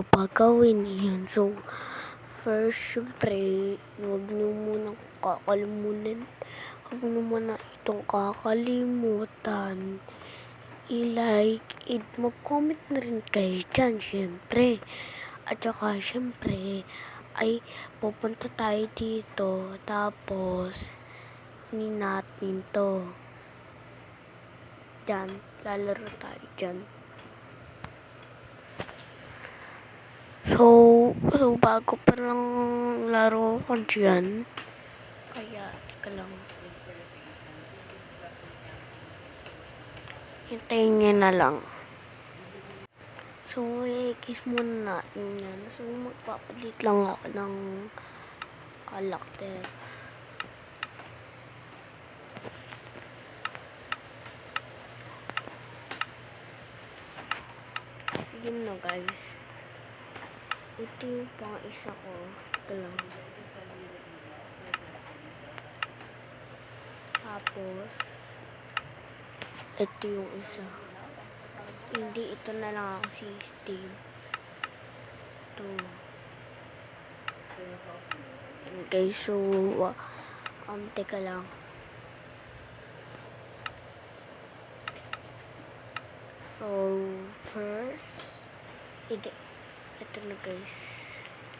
gagawin yan. So, first, syempre, huwag nyo munang kakalimutan. Huwag nyo muna itong kakalimutan. I-like, mag-comment na rin kayo dyan, syempre. At saka, syempre, ay pupunta tayo dito. Tapos, natin to. Dyan, lalaro tayo dyan. So bago pa lang laro ko dyan. Kaya, teka lang. Hintayin nyo na lang. So, i-kiss muna natin yan. So, magpapalit lang ako ng karakter. Sige na guys. Ito yung pang isa ko. Teka lang. Tapos, ito yung isa. Hindi, ito na lang ako si Steve. Ito. Okay, so, teka lang. So, first, ito na guys.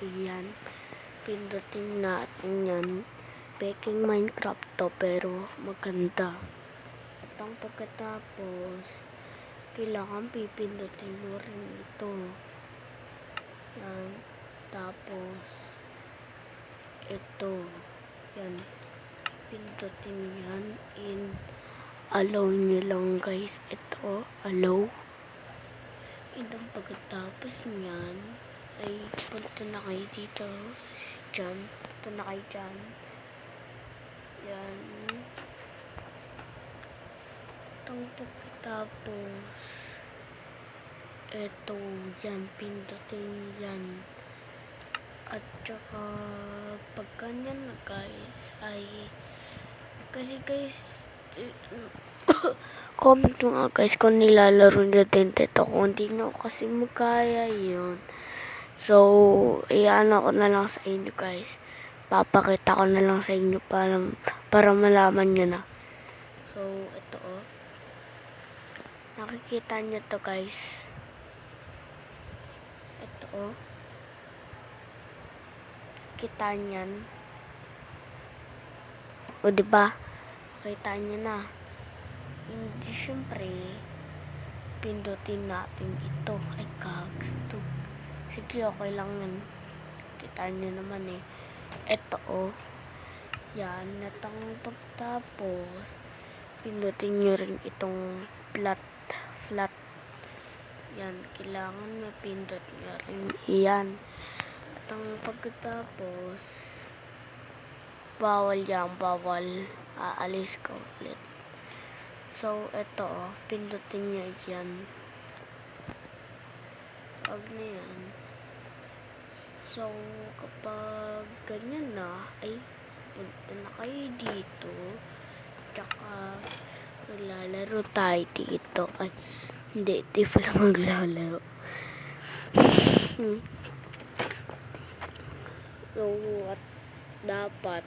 Ayan. Pindutin natin yan. Baking Minecraft to, pero maganda. At ang pagkatapos, kailangan pipindutin mo rin ito. Yan. Tapos, ito. Yan. Pindutin yan. And, allow nyo lang guys. Ito, allow. And ang pagkatapos niyan, ay punta na kayo dito. Diyan. Punta na kayo dyan. Yan. Itong pagkatapos, ito, yan, pindutin yan. At saka, pag ganyan na guys, ay, kasi guys, comment nyo nga guys kung nilalaro nyo din dito. Kung hindi nyo kasi magkaya yun. So, iyan ako na lang sa inyo guys. Papakita ko na lang sa inyo para malaman nyo na. So, ito oh. Nakikita nyo to guys. Ito oh. Kita nyan. O diba? Kita nyo na. Hindi syempre, pindutin natin ito. Ay, kags to. Sige, okay lang yan. Kita nyo naman eh. Ito oh. Yan. Natang pagtapos, pindutin nyo rin itong flat. Yan. Kailangan mapindot nyo rin. Yan. At ang pagkatapos, bawal yan. Bawal. Aalis ko ulit. So, ito oh. Pindutin nyo yan. Pag na yan. So, kapag ganyan na, ay punta na kayo dito. Tsaka, maglalaro tayo dito. Ay, hindi pala maglalaro. So, at dapat,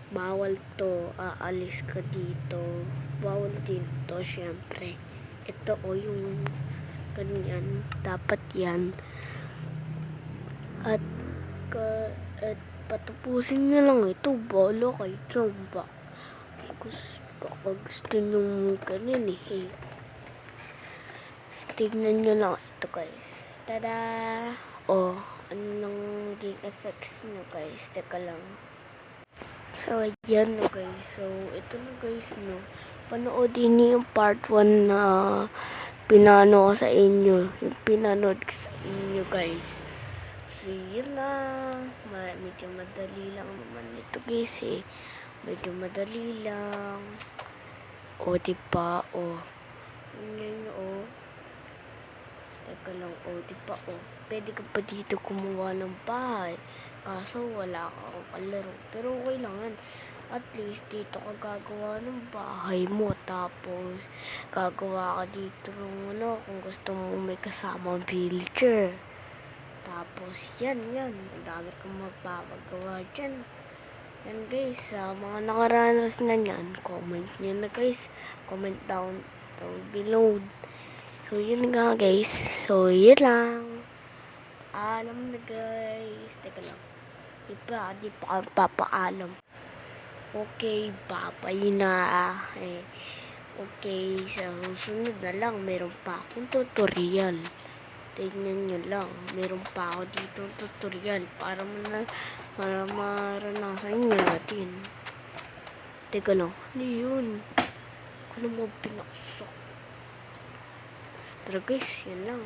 bawal to. Aalis ka dito. Bawal dito, syempre. Ito o yung ganyan. Dapat yan. At patapusin nyo lang ito. Bala kayo dyan ba? Baka gusto nyo ganyan eh. Tignan nyo lang ito guys. Tada! Oh, ano lang game effects nyo guys. Teka lang. So, ayan no guys. So, ito na guys no. Panoodin niyo yung part 1 na pinano ko sa inyo. Yung pinanood ko sa inyo guys. So, yun lang. Medyo madali lang naman ito guys eh. Medyo madali lang. O, diba? O. Ngayon o. Teka lang o. Diba o. Pwede ka pa dito kumuha ng bahay. Kaso wala kang kalaro. Pero okay lang yan. At least dito ka gagawa ng bahay mo. Tapos gagawa ka dito ng kung gusto mo may kasamang villager. Tapos yan. Ang dami kang magpapagawa dyan. Yan guys, sa mga nakaranas na yan, comment nyo na guys. Comment down below. So yun nga guys. So yun lang. Alam na guys. Teka lang. Di pa ako papaalam. Okay, bye na. Okay, sa susunod na lang, meron pa akong tutorial. Tignan nyo lang, meron pa ako dito tutorial para maranasan nyo natin. Teka lang, ano yun? Ano mo pinaksak? Tara guys, yan lang.